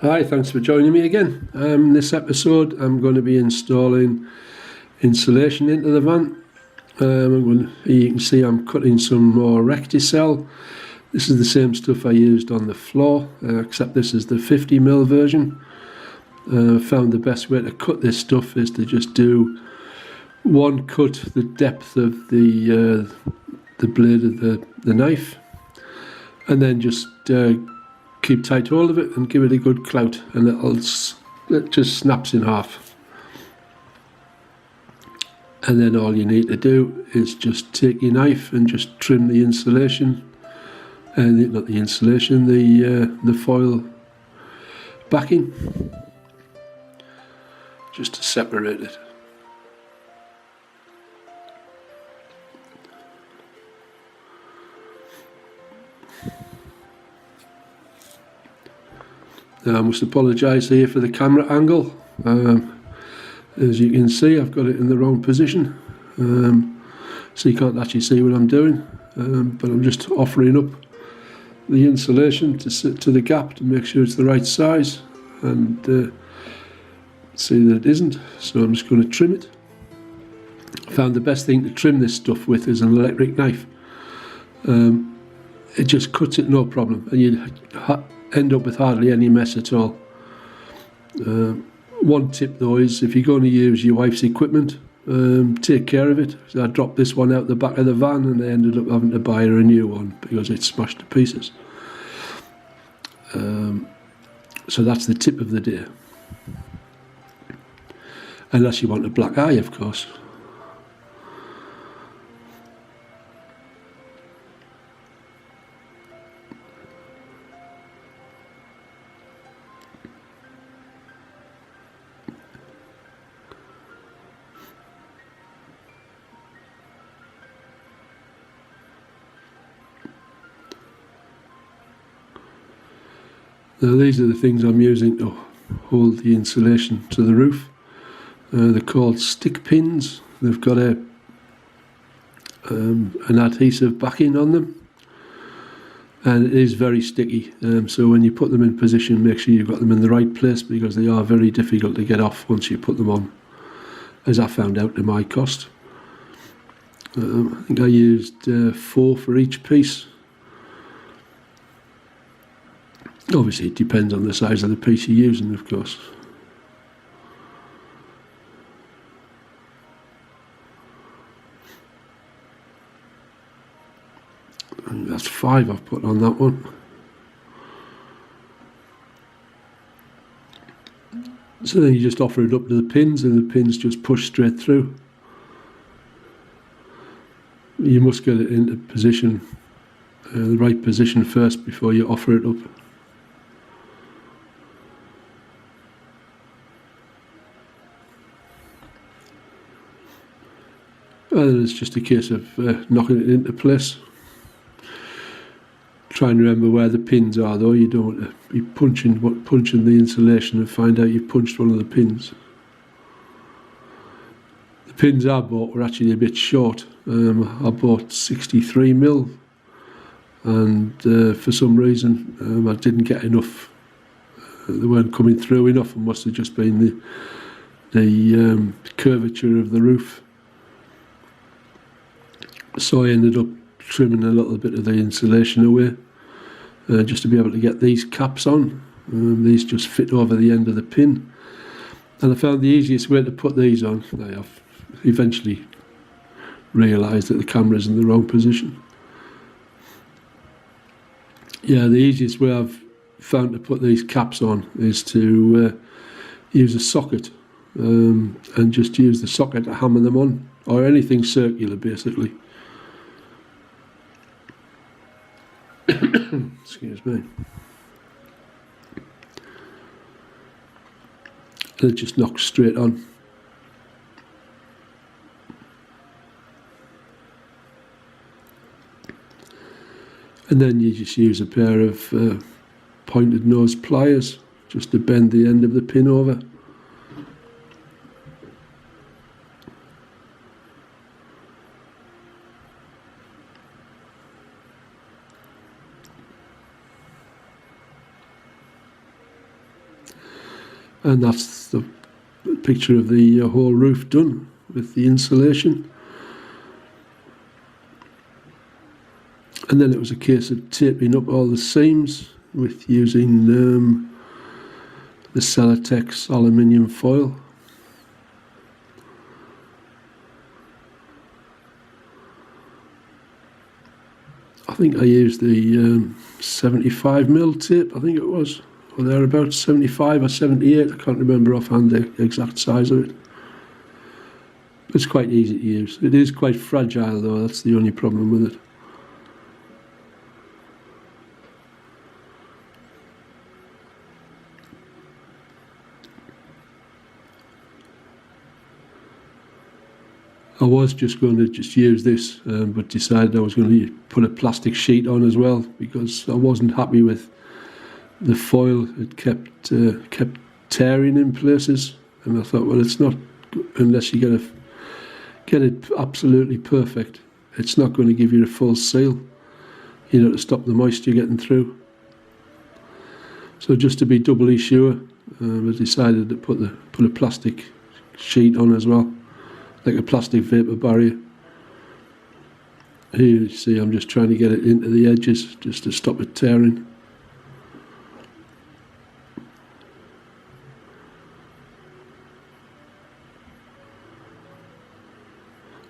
Hi, thanks for joining me again. This episode I'm going to be installing insulation into the van. You can see I'm cutting some more Recticel. This is the same stuff I used on the floor, except this is the 50mm version. I found the best way to cut this stuff is to just do one cut the depth of the blade of the knife, and then just keep tight hold of it and give it a good clout, and it just snaps in half. And then all you need to do is just take your knife and just trim the insulation, and not the insulation, the foil backing, just to separate it. Now, I must apologise here for the camera angle. As you can see, I've got it in the wrong position, so you can't actually see what I'm doing, but I'm just offering up the insulation to the gap to make sure it's the right size, and see that it isn't, so I'm just going to trim it. I found the best thing to trim this stuff with is an electric knife. It just cuts it no problem, and you end up with hardly any mess at all. One tip though is, if you're going to use your wife's equipment, take care of it. So I dropped this one out the back of the van and I ended up having to buy her a new one because it's smashed to pieces. So that's the tip of the day. Unless you want a black eye, of course. Now these are the things I'm using to hold the insulation to the roof. They're called stick pins. They've got an adhesive backing on them, and it is very sticky. So when you put them in position, make sure you've got them in the right place, because they are very difficult to get off once you put them on, as I found out to my cost. I think I used 4 for each piece. Obviously it depends on the size of the piece you're using, of course. And that's 5 I've put on that one. So then you just offer it up to the pins, and the pins just push straight through. You must get it into position, the right position first before you offer it up. And it's just a case of knocking it into place. Try and remember where the pins are though. You don't want to be punching the insulation and find out you've punched one of the pins. The pins I bought were actually a bit short. I bought 63mm, and for some reason I didn't get enough. They weren't coming through enough. It must have just been the curvature of the roof. So I ended up trimming a little bit of the insulation away, just to be able to get these caps on. These just fit over the end of the pin, and I found the easiest way to put these on. I've eventually realised that the camera's in the wrong position. Yeah, the easiest way I've found to put these caps on is to use a socket, and just use the socket to hammer them on, or anything circular basically. Excuse me. And it just knocks straight on. And then you just use a pair of pointed nose pliers just to bend the end of the pin over. And that's the picture of the whole roof done with the insulation. And then it was a case of taping up all the seams with using the Celotex aluminium foil. I think I used the 75mm tape, I think it was, or thereabouts, 75 or 78, I can't remember offhand the exact size of it. It's quite easy to use. It is quite fragile though, that's the only problem with it. I was just going to use this, but decided I was going to put a plastic sheet on as well because I wasn't happy with the foil. It kept tearing in places, and I thought, well, it's not, unless you get it absolutely perfect, it's not going to give you a full seal, you know, to stop the moisture getting through. So just to be doubly sure, I decided to put a plastic sheet on as well, like a plastic vapour barrier. Here you see I'm just trying to get it into the edges just to stop it tearing.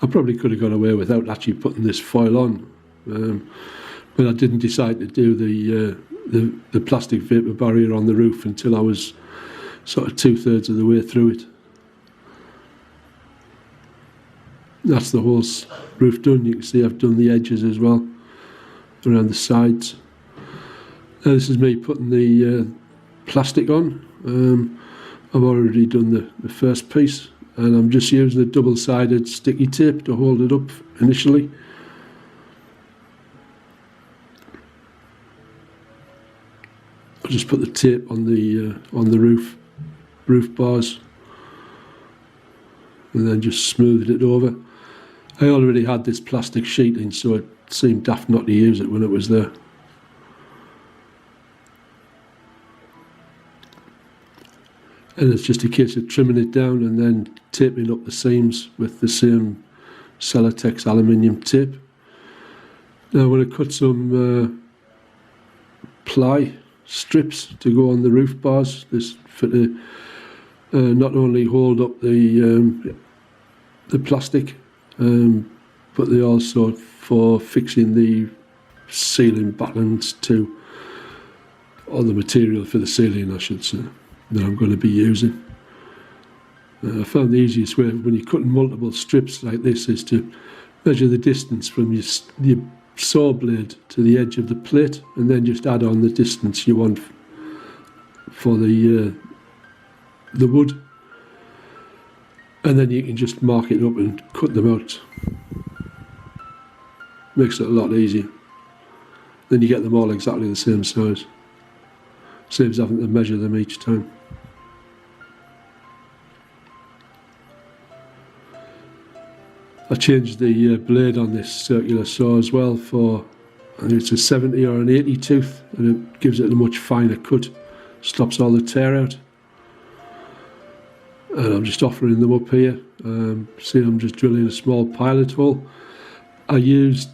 I probably could have got away without actually putting this foil on, but I didn't decide to do the plastic vapour barrier on the roof until I was sort of 2/3 of the way through it. That's the whole roof done. You can see I've done the edges as well, around the sides. This is me putting the plastic on. I've already done the first piece, and I'm just using a double-sided sticky tape to hold it up initially. I'll just put the tape on the roof bars, and then just smoothed it over. I already had this plastic sheeting, so it seemed daft not to use it when it was there. And it's just a case of trimming it down and then taping up the seams with the same Celotex aluminium tape. Now I'm going to cut some ply strips to go on the roof bars. This for to not only hold up the plastic, but they also for fixing the ceiling battens too, or the material for the ceiling, I should say, that I'm going to be using. I found the easiest way when you're cutting multiple strips like this is to measure the distance from your saw blade to the edge of the plate, and then just add on the distance you want for the wood, and then you can just mark it up and cut them out. Makes it a lot easier. Then you get them all exactly the same size. Saves having to measure them each time. I changed the blade on this circular saw as well for, I think it's a 70 or an 80 tooth, and it gives it a much finer cut, stops all the tear out. And I'm just offering them up here. See, I'm just drilling a small pilot hole. I used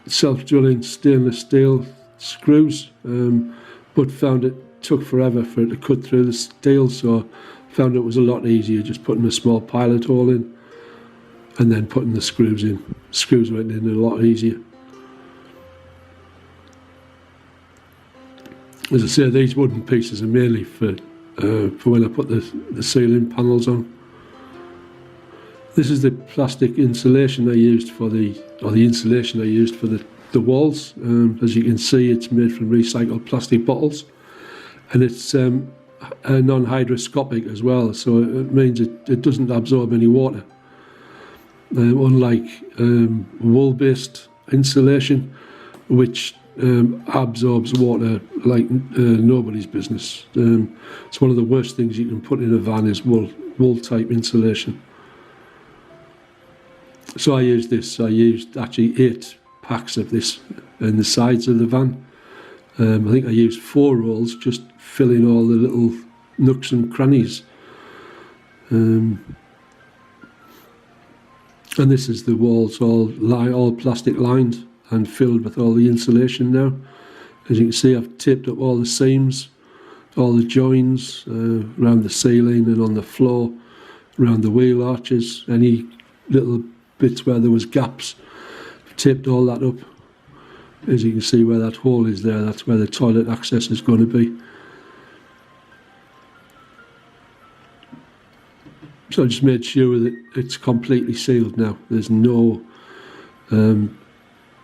self-drilling stainless steel screws, but found it took forever for it to cut through the steel, so found it was a lot easier just putting a small pilot hole in and then putting the screws in. Screws went in a lot easier. As I say, these wooden pieces are mainly for when I put the ceiling panels on. This is the plastic insulation I used for the insulation I used for the walls. As you can see, it's made from recycled plastic bottles, and it's non-hydroscopic as well, so it means it doesn't absorb any water. Unlike wool-based insulation, which absorbs water like nobody's business. It's one of the worst things you can put in a van is wool-type insulation. So I used this. I used actually 8 packs of this in the sides of the van. I think I used 4 rolls, just filling all the little nooks and crannies. And this is the walls all plastic lined and filled with all the insulation now. As you can see, I've taped up all the seams, all the joins around the ceiling and on the floor, around the wheel arches, any little bits where there was gaps. I've taped all that up. As you can see where that hole is there, that's where the toilet access is going to be. So I just made sure that it's completely sealed now. There's no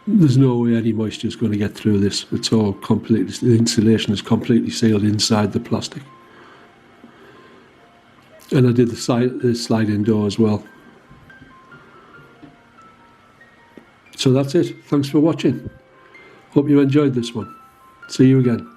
way any moisture is going to get through this. It's all completely, the insulation is completely sealed inside the plastic. And I did the sliding door as well. So that's it. Thanks for watching. Hope you enjoyed this one. See you again.